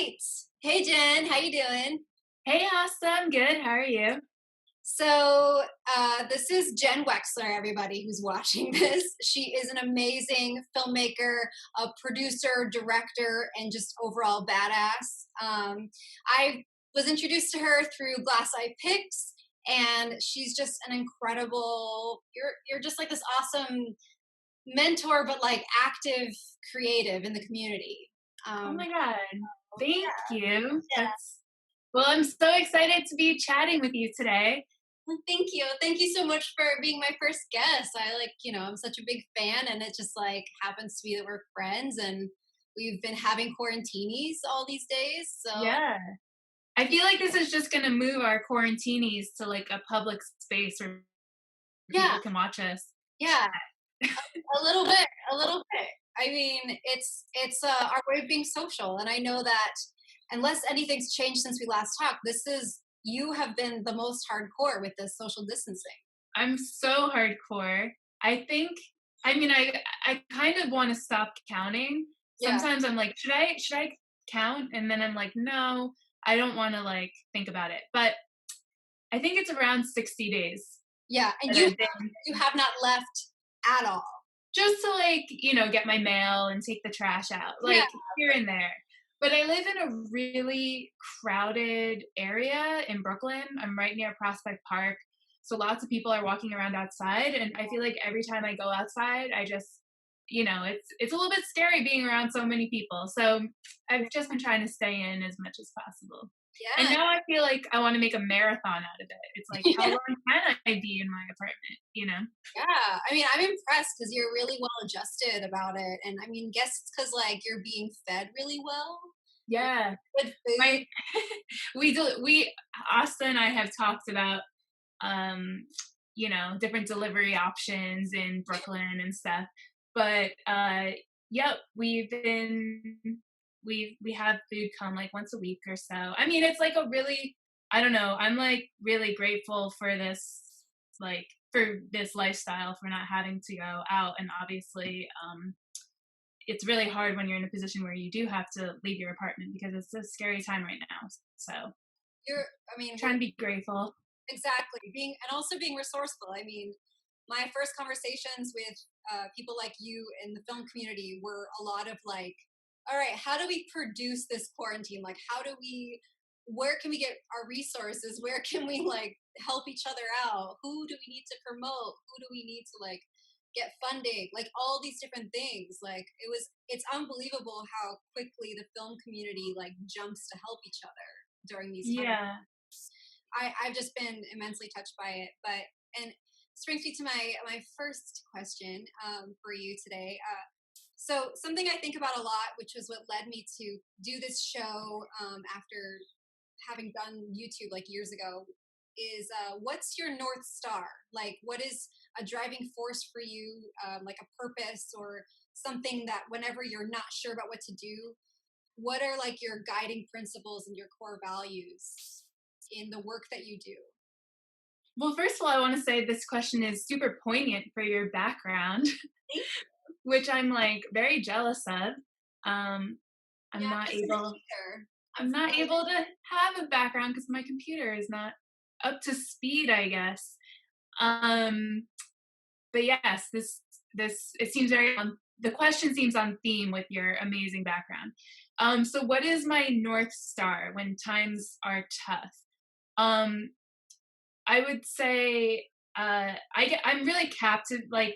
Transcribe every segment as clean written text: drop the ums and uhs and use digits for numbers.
right. Hey Jen, how you doing? Hey, Asta, I'm good. How are you? This is Jenn Wexler, everybody who's watching this. She is an amazing filmmaker, a producer, director, and just overall badass. I was introduced to her through Glass Eye Picks, and she's just an incredible. You're just like this awesome mentor, but like active creative in the community. Oh Um, my God. Thank you. yeah. Well, I'm so excited to be chatting with you today. Well, thank you. Thank you so much for being my first guest. I'm such a big fan, and it just like happens to be that we're friends and we've been having quarantinis all these days. So, Yeah. I feel like this is just going to move our quarantinis to like a public space where yeah, people can watch us yeah, chat. a little bit, a little bit. I mean, it's our way of being social, and I know that unless anything's changed since we last talked, this is you have been the most hardcore with this social distancing. I'm so hardcore. I think, I mean, I kind of want to stop counting. Yeah, Sometimes I'm like, should I count? And then I'm like, no, I don't want to like think about it. But I think it's around 60 days yeah, and that you I've been you have not left at all. just to like, get my mail and take the trash out, Yeah, like here and there. But I live in a really crowded area in Brooklyn. I'm right near Prospect Park. So lots of people are walking around outside. And I feel like every time I go outside, I just, it's a little bit scary being around so many people. So I've just been trying to stay in as much as possible. And yeah. now I feel like I want to make a marathon out of it. It's like, how Yeah, long can I be in my apartment? yeah. I mean, I'm impressed because you're really well adjusted about it, and I mean, guess it's because like you're being fed really well, like Yeah. good food. My we Asta and I have talked about um different delivery options in Brooklyn and stuff. But yep, we have food come like once a week or so. I mean, it's like a really, I don't know, I'm like really grateful for this, like for this lifestyle, for not having to go out. And obviously it's really hard when you're in a position where you do have to leave your apartment because it's a scary time right now. So You're, I mean, trying to be grateful. exactly being and also being resourceful. I mean, my first conversations with people like you in the film community were a lot of like, all right, how do we produce this quarantine? Like, where can we get our resources? Where can we like help each other out? Who do we need to promote? Who do we need to like get funding? Like all these different things. Like it's unbelievable how quickly the film community like jumps to help each other during these times. Yeah. I've just been immensely touched by it. And this brings me to my first question for you today. So something I think about a lot, which was what led me to do this show after having done YouTube like years ago, is what's your North Star? Like, what is a driving force for you, like a purpose or something that whenever you're not sure about what to do, what are like your guiding principles and your core values in the work that you do? Well, first of all, I want to say this question is super poignant for your background, Thank you. which I'm like very jealous of. Um, I'm Yeah, not it's able either. I'm not able to have a background because my computer is not up to speed, I guess. Um, but yes, this it seems very on the question seems on theme with your amazing background. So what is my North Star when times are tough? Um, I would say I'm really captive, like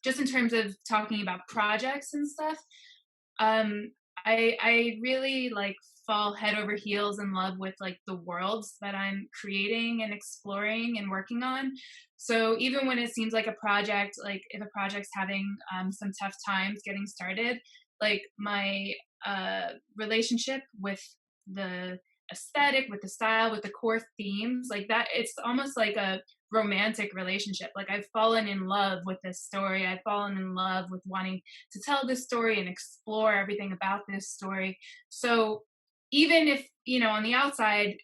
just in terms of talking about projects and stuff. Um, I really like fall head over heels in love with like the worlds that I'm creating and exploring and working on. So even when it seems like a project, like if a project's having some tough times getting started, like my relationship with the aesthetic, with the style, with the core themes, like that, it's almost like a romantic relationship. Like I've fallen in love with this story. I've fallen in love with wanting to tell this story and explore everything about this story. So even if, on the outside,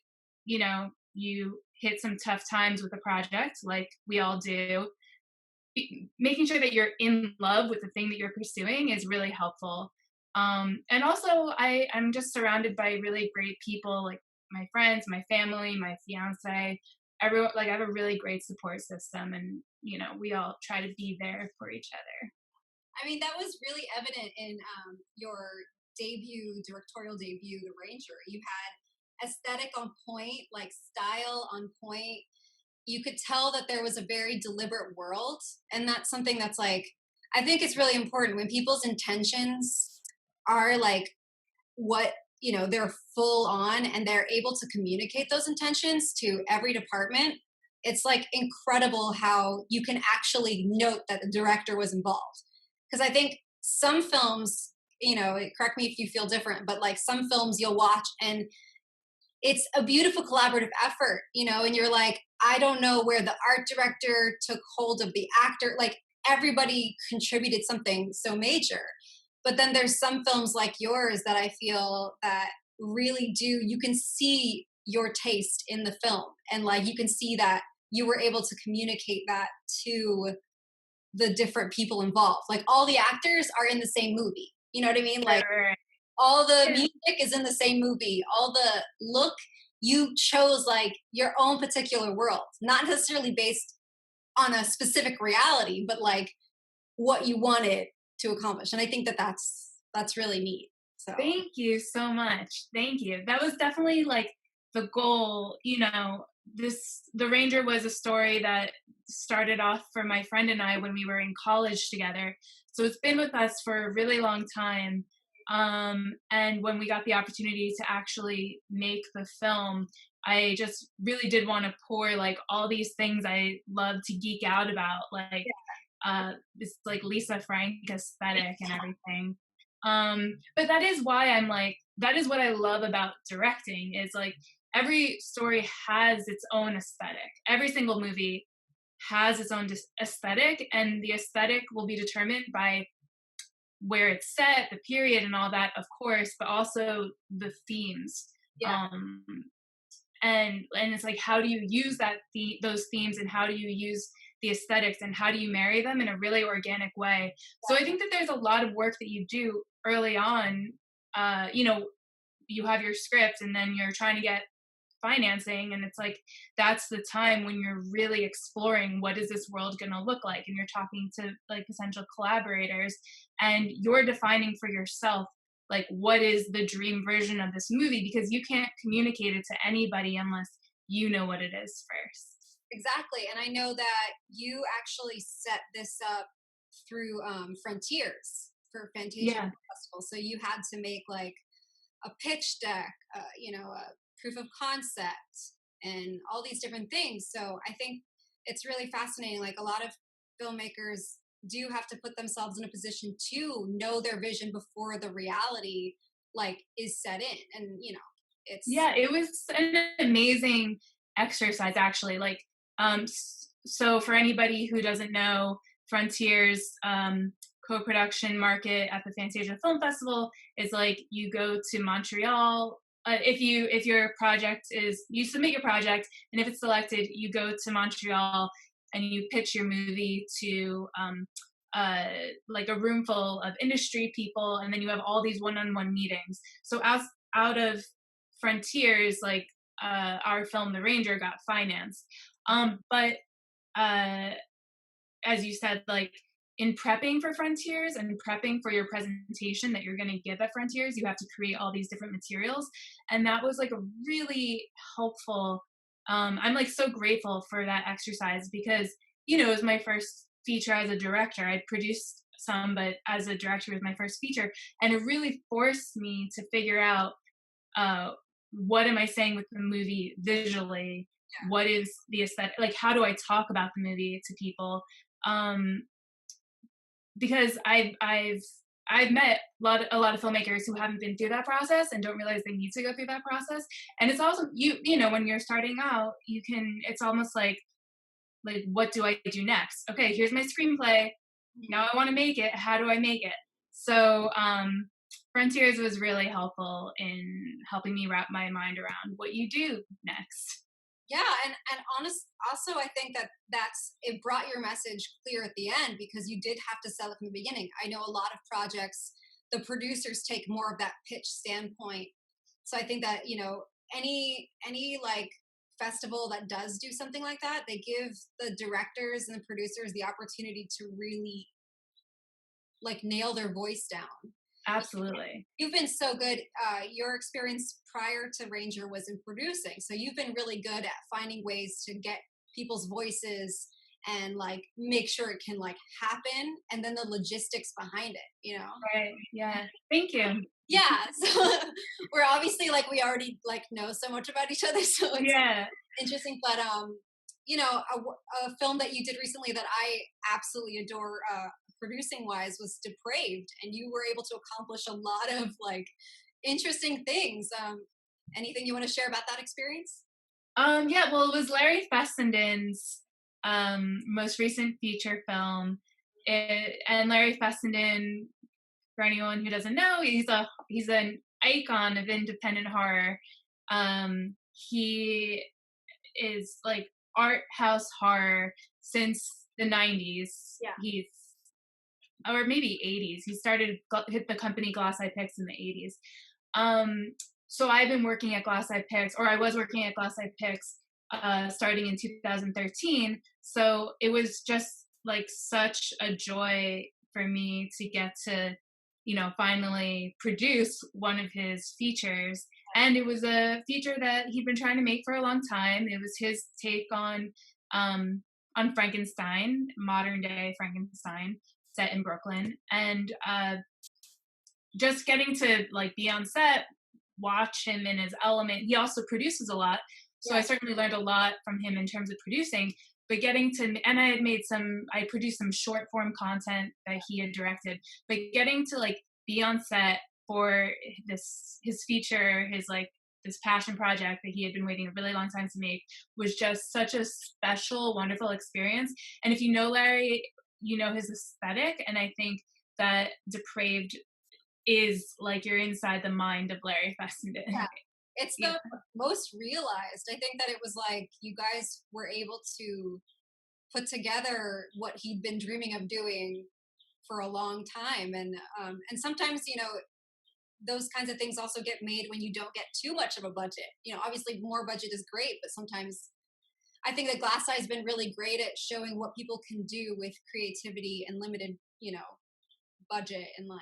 you hit some tough times with the project, like we all do, making sure that you're in love with the thing that you're pursuing is really helpful. And also I'm just surrounded by really great people, like my friends, my family, my fiance, everyone. Like I have a really great support system, and we all try to be there for each other. I mean, that was really evident in your directorial debut, The Ranger. You had aesthetic on point, like style on point. You could tell that there was a very deliberate world. And that's something that's like, I think it's really important when people's intentions are like what, they're full on and they're able to communicate those intentions to every department. It's like incredible how you can actually note that the director was involved. Because I think some films, correct me if you feel different, but like some films you'll watch and it's a beautiful collaborative effort, and you're like, I don't know where the art director took hold of the actor. Like everybody contributed something so major. But then there's some films like yours that I feel that really do, you can see your taste in the film. And like you can see that you were able to communicate that to the different people involved. Like all the actors are in the same movie. You know what I mean? Right, Like right, right. all the Yeah. music is in the same movie. All the look, you chose like your own particular world, not necessarily based on a specific reality, but like what you wanted to accomplish. And I think that that's really neat. So Thank you so much. Thank you. That was definitely like the goal. The Ranger was a story that started off for my friend and I when we were in college together. So it's been with us for a really long time. And when we got the opportunity to actually make the film, I just really did want to pour like all these things I love to geek out about, like this like Lisa Frank aesthetic and everything. But that is why I'm like, that is what I love about directing, is like every story has its own aesthetic. Every single movie has its own aesthetic, and the aesthetic will be determined by where it's set, the period, and all that, of course, but also the themes. yeah, Um, and it's like, how do you use those themes, and how do you use the aesthetics, and how do you marry them in a really organic way? So I think that there's a lot of work that you do early on. You have your script, and then you're trying to get financing, and it's like that's the time when you're really exploring what is this world going to look like, and you're talking to like potential collaborators, and you're defining for yourself like what is the dream version of this movie, because you can't communicate it to anybody unless you know what it is first. exactly. And I know that you actually set this up through Frontiers for Fantasia Yeah. Festival. So you had to make like a pitch deck, a proof of concept, and all these different things. So I think it's really fascinating. Like a lot of filmmakers do have to put themselves in a position to know their vision before the reality like is set in, and it's Yeah, it was an amazing exercise, actually. Like, so for anybody who doesn't know, Frontiers co-production market at the Fantasia Film Festival is like you go to Montreal. If your project is, you submit your project, and if it's selected, you go to Montreal and you pitch your movie to like a room full of industry people, and then you have all these one-on-one meetings. So as out of Frontiers, like our film The Ranger got financed. But as you said, like in prepping for Frontiers and prepping for your presentation that you're going to give at Frontiers, you have to create all these different materials. And that was like a really helpful, I'm like so grateful for that exercise, because, it was my first feature as a director. I'd produced some, but as a director, it was my first feature. And it really forced me to figure out what am I saying with the movie visually? What is the aesthetic? Like, how do I talk about the movie to people? Because I've met a lot of filmmakers who haven't been through that process and don't realize they need to go through that process. And it's also when you're starting out, it's almost like what do I do next? Okay, here's my screenplay. Now I want to make it. How do I make it? So Frontiers was really helpful in helping me wrap my mind around what you do next. Yeah, and also I think that it brought your message clear at the end, because you did have to sell it from the beginning. I know a lot of projects, the producers take more of that pitch standpoint. So I think that, you know, any like festival that does do something like that, they give the directors and the producers the opportunity to really like nail their voice down. Absolutely. You've been so good. Your experience prior to Ranger was in producing, so you've been really good at finding ways to get people's voices and like make sure it can like happen, and then the logistics behind it. You know? Right. Yeah. Thank you. Yeah. So we're obviously like we already like know so much about each other, so it's Yeah. interesting. But you know, a film that you did recently that I absolutely adore, producing wise, was Depraved, and you were able to accomplish a lot of like interesting things. Anything you want to share about that experience? Yeah, well, it was Larry Fessenden's most recent feature film. And Larry Fessenden, for anyone who doesn't know, he's an icon of independent horror. He is like art house horror since the 90s. Yeah. He's or maybe 80s. He started hit the company Glass Eye Pix in the 80s. So I've been working at Glass Eye Pix, or I was working at Glass Eye Pix starting in 2013. So it was just like such a joy for me to get to, you know, finally produce one of his features. And it was a feature that he'd been trying to make for a long time. It was his take on Frankenstein, modern day Frankenstein, set in Brooklyn. And just getting to like be on set, watch him in his element. He also produces a lot, so I certainly learned a lot from him in terms of producing. But getting to, and I produced some short form content that he had directed. But getting to like be on set for his feature, his like this passion project that he had been waiting a really long time to make, was just such a special, wonderful experience. And if you know Larry, you know his aesthetic, and I think that Depraved is like you're inside the mind of Larry Fessenden. Yeah. It's the most realized. I think that it was like you guys were able to put together what he'd been dreaming of doing for a long time, and sometimes, you know, those kinds of things also get made when you don't get too much of a budget. You know, obviously more budget is great, but sometimes I think that Glass Eye has been really great at showing what people can do with creativity and limited, you know, budget, and like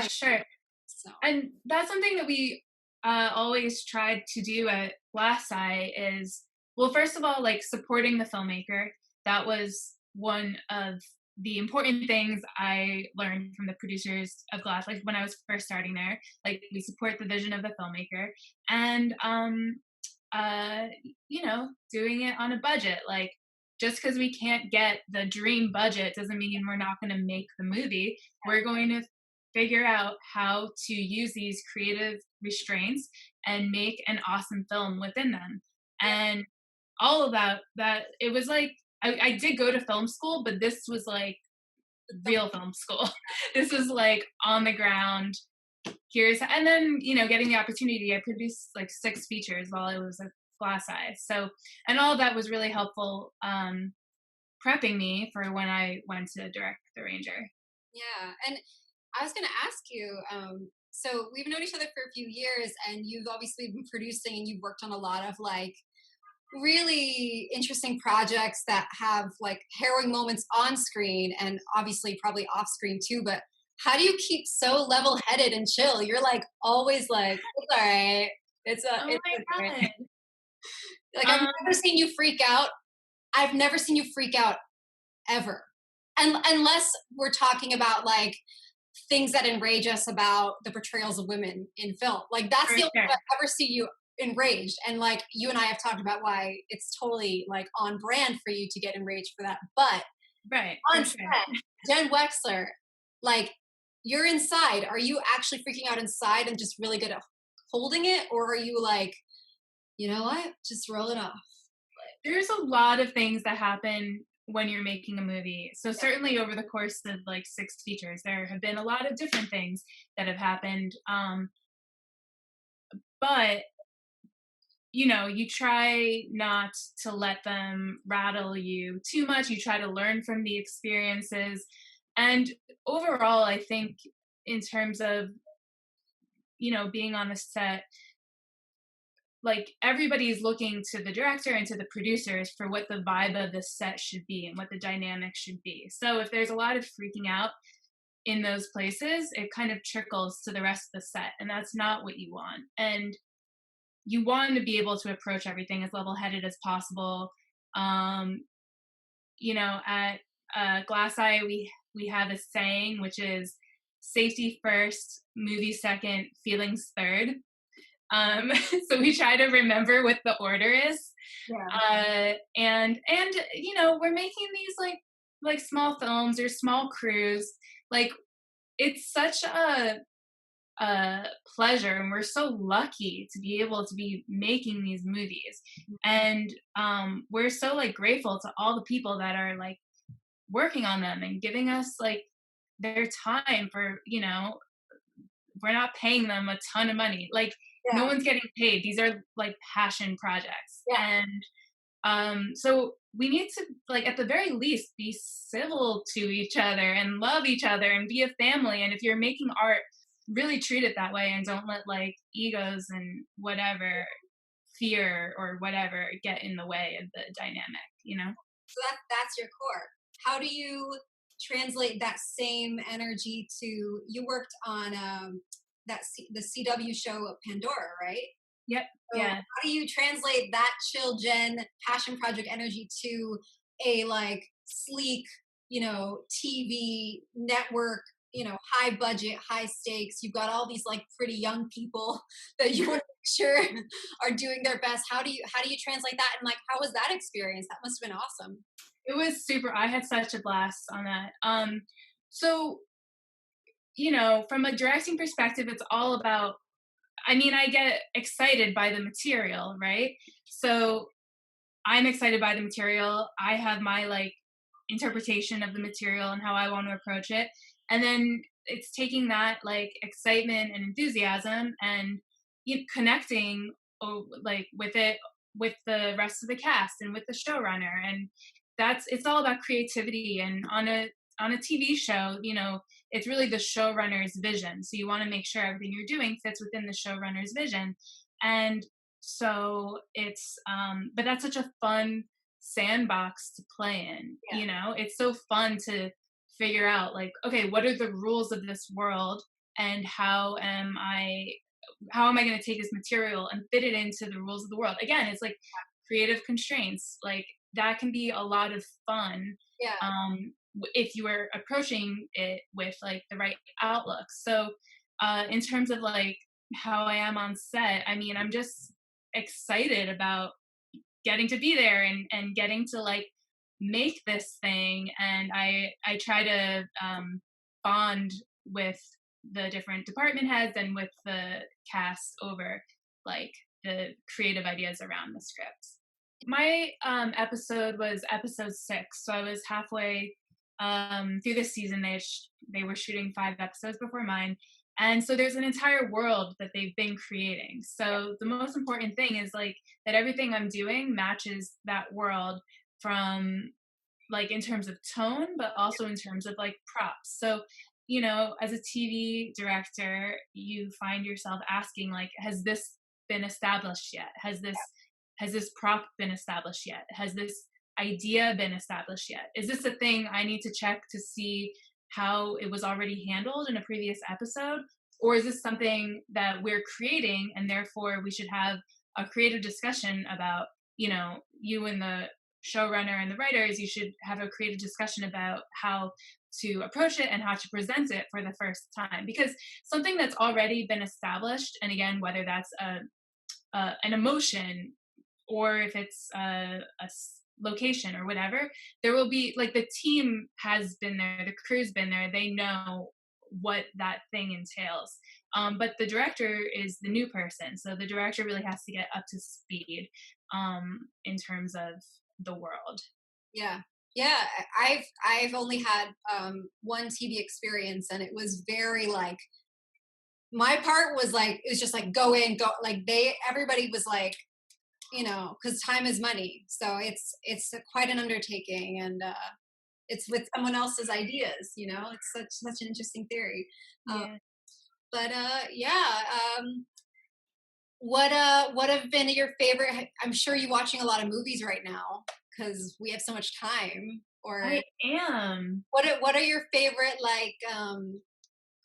For sure. so And that's something that we always tried to do at Glass Eye is, well, first of all, like supporting the filmmaker. That was one of the important things I learned from the producers of Glass, like when I was first starting there. Like we support the vision of the filmmaker, and you know, doing it on a budget. Like just because we can't get the dream budget doesn't mean we're not going to make the movie. We're going to figure out how to use these creative restraints and make an awesome film within them. And all of that it was like I did go to film school, but this was like real film school. This was like on the ground. And then, you know, getting the opportunity, I produced like 6 features while I was at Glass Eye. So, and all of that was really helpful, prepping me for when I went to direct The Ranger. yeah. And I was going to ask you, so we've known each other for a few years, and you've obviously been producing, and you've worked on a lot of like really interesting projects that have like harrowing moments on screen and obviously probably off screen too. But how do you keep so level headed and chill? You're like always like, it's all right. It's Oh it's my okay. God. Like I've never seen you freak out. I've never seen you freak out ever. And unless we're talking about like things that enrage us about the portrayals of women in film. Like that's the only time I've ever see you enraged. And like you and I have talked about why it's totally like on brand for you to get enraged for that. But on set, Jenn Wexler, like you're inside. Are you actually freaking out inside and just really good at holding it? Or are you like, you know what? Just roll it off. There's a lot of things that happen when you're making a movie. So certainly over the course of like 6 features, there have been a lot of different things that have happened. But you know, you try not to let them rattle you too much. You try to learn from the experiences. And overall, I think in terms of, being on the set, like everybody's looking to the director and to the producers for what the vibe of the set should be and what the dynamic should be. So if there's a lot of freaking out in those places, it kind of trickles to the rest of the set, and that's not what you want. And you want to be able to approach everything as level-headed as possible. At Glass Eye, we have a saying, which is safety first, movie second, feelings third. So we try to remember what the order is. Yeah. And we're making these like small films or small crews. Like, it's such a pleasure, and we're so lucky to be able to be making these movies. And we're so like grateful to all the people that are like working on them and giving us like their time for, we're not paying them a ton of money. Like, no one's getting paid. These are like passion projects. Yeah. And so we need to, like, at the very least, be civil to each other and love each other and be a family. And if you're making art, really treat it that way, and don't let like egos and whatever, fear or whatever, get in the way of the dynamic. So that's your core. How do you translate that same energy to, you worked on the CW show Pandora, right? Yep. So Yeah. how do you translate that chill Jen passion project energy to a like sleek, TV network, high budget, high stakes? You've got all these like pretty young people that you want to make sure are doing their best. How do you translate that? And like, how was that experience? That must have been awesome. It was super. I had such a blast on that. So, from a directing perspective, it's all about, I get excited by the material, right? So I'm excited by the material. I have my like interpretation of the material and how I want to approach it. And then it's taking that like excitement and enthusiasm and connecting like with it, with the rest of the cast and with the showrunner. And it's all about creativity. And on a TV show, it's really the showrunner's vision. So you want to make sure everything you're doing fits within the showrunner's vision. And so it's, but that's such a fun sandbox to play in. It's so fun to figure out like, okay, what are the rules of this world, and how am I going to take this material and fit it into the rules of the world? Again, it's like creative constraints. Like, that can be a lot of fun. Yeah. If you are approaching it with like the right outlook. So in terms of like how I am on set, I'm just excited about getting to be there and getting to like make this thing. And I try to bond with the different department heads and with the cast over like the creative ideas around the script. My episode was episode 6, so I was halfway through this season. They were shooting 5 episodes before mine, and so there's an entire world that they've been creating. So the most important thing is like that everything I'm doing matches that world, from like in terms of tone, but also in terms of like props. So as a TV director, you find yourself asking like, has this been established yet? Has this prop been established yet? Has this idea been established yet? Is this a thing I need to check to see how it was already handled in a previous episode? Or is this something that we're creating, and therefore we should have a creative discussion about, you and the showrunner and the writers, you should have a creative discussion about how to approach it and how to present it for the first time. Because something that's already been established, and again, whether that's an emotion, or if it's a location or whatever, there will be like, the team has been there, the crew's been there, they know what that thing entails. But the director is the new person, so the director really has to get up to speed in terms of the world. Yeah. I've only had one TV experience, and it was very like, my part was like, it was just like go in, go, like everybody was like, because time is money, so it's quite an undertaking. And it's with someone else's ideas, you know. It's such an interesting theory. Yeah. But yeah, what have been your favorite? I'm sure you're watching a lot of movies right now because we have so much time. Or I am. what are your favorite like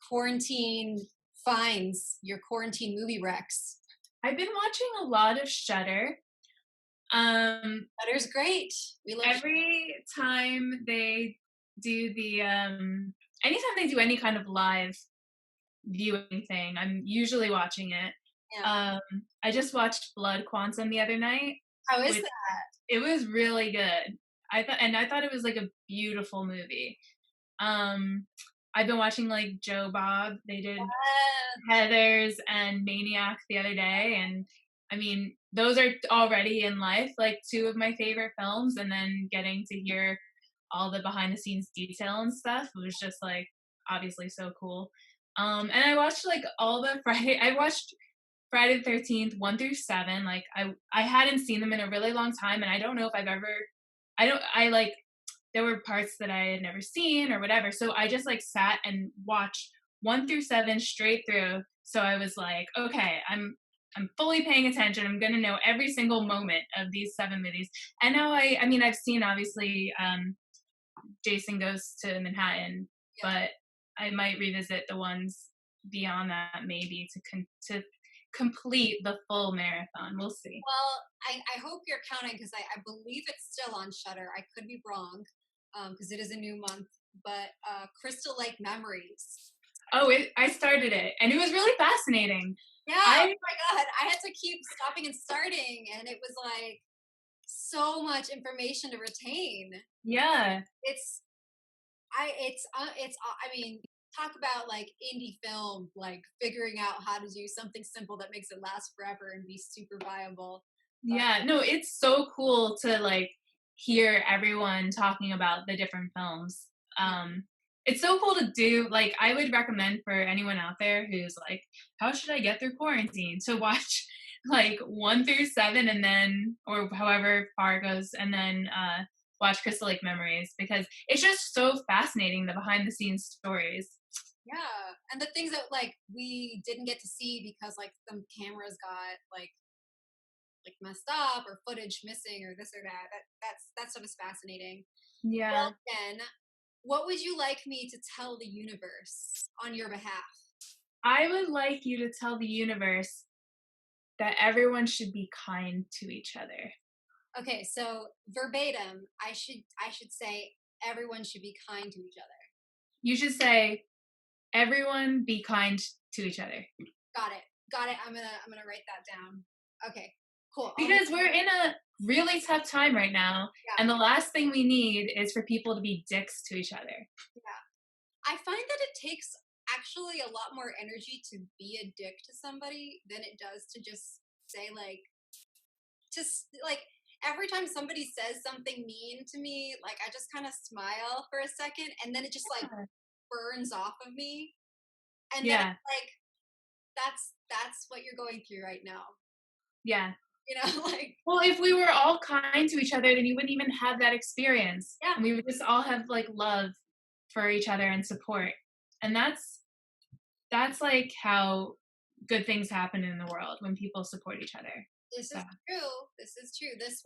quarantine finds? Your quarantine movie recs? I've been watching a lot of Shudder. Butter's great. We love. Every time they do anytime they do any kind of live viewing thing, I'm usually watching it. Yeah. I just watched Blood Quantum the other night. How is which that? It was really good. I thought it was like a beautiful movie. I've been watching like Joe Bob. They did Heathers and Maniac the other day, and I mean, those are already in life like two of my favorite films, and then getting to hear all the behind the scenes detail and stuff was just like obviously so cool. And I watched like all the I watched Friday the 13th 1 through 7. Like I hadn't seen them in a really long time, and I don't know if I like there were parts that I had never seen or whatever. So I just like sat and watched 1 through 7 straight through. So I was like, okay, I'm fully paying attention. I'm gonna know every single moment of these 7 movies. And now I mean I've seen obviously Jason Goes to Manhattan, but I might revisit the ones beyond that maybe to complete the full marathon. We'll see. Well, I hope you're counting because I believe it's still on Shudder. I could be wrong because it is a new month. But Crystal Lake Memories. Oh, I started it, and it was really fascinating. Yeah, oh my God. I had to keep stopping and starting, and it was like so much information to retain. Yeah. I mean, talk about like indie film, like figuring out how to do something simple that makes it last forever and be super viable. But, yeah, no, it's so cool to like hear everyone talking about the different films. It's so cool to do. Like, I would recommend for anyone out there who's like, how should I get through quarantine, to watch like 1 through 7 and then, or however far it goes, and then watch Crystal Lake Memories, because it's just so fascinating, the behind the scenes stories. Yeah, and the things that like we didn't get to see because like some cameras got like messed up or footage missing or this or that. That stuff is fascinating. Yeah. Well, Jen, what would you like me to tell the universe on your behalf? I would like you to tell the universe that everyone should be kind to each other. Okay, so verbatim, I should say everyone should be kind to each other. You should say everyone be kind to each other. Got it. I'm gonna write that down. Okay, cool. Because we're in a really tough time right now, and the last thing we need is for people to be dicks to each other. Yeah, I find that it takes actually a lot more energy to be a dick to somebody than it does to just say like, every time somebody says something mean to me, like I just kind of smile for a second, and then it just like burns off of me, and then like that's what you're going through right now. Yeah. You know, like, well, if we were all kind to each other, then you wouldn't even have that experience. Yeah. And we would just all have like love for each other and support. And that's like how good things happen in the world, when people support each other. This is true. This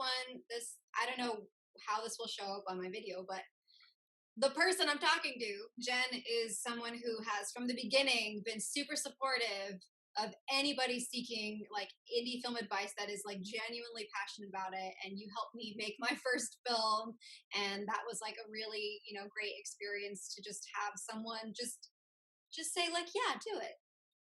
I don't know how this will show up on my video, but the person I'm talking to, Jen, is someone who has from the beginning been super supportive of anybody seeking like indie film advice that is like genuinely passionate about it. And you helped me make my first film, and that was like a really, great experience to just have someone just say like, yeah, do it.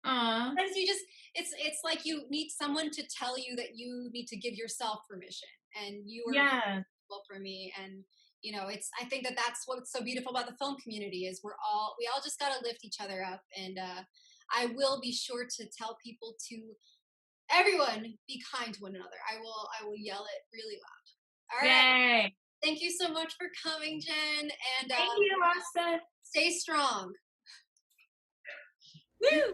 Because it's like you need someone to tell you that you need to give yourself permission, and you were helpful for me. And I think that's what's so beautiful about the film community is we all just got to lift each other up. And I will be sure to tell people to everyone be kind to one another. I will yell it really loud. All right. Yay. Thank you so much for coming, Jen. And thank you, Asta. Stay strong. Woo!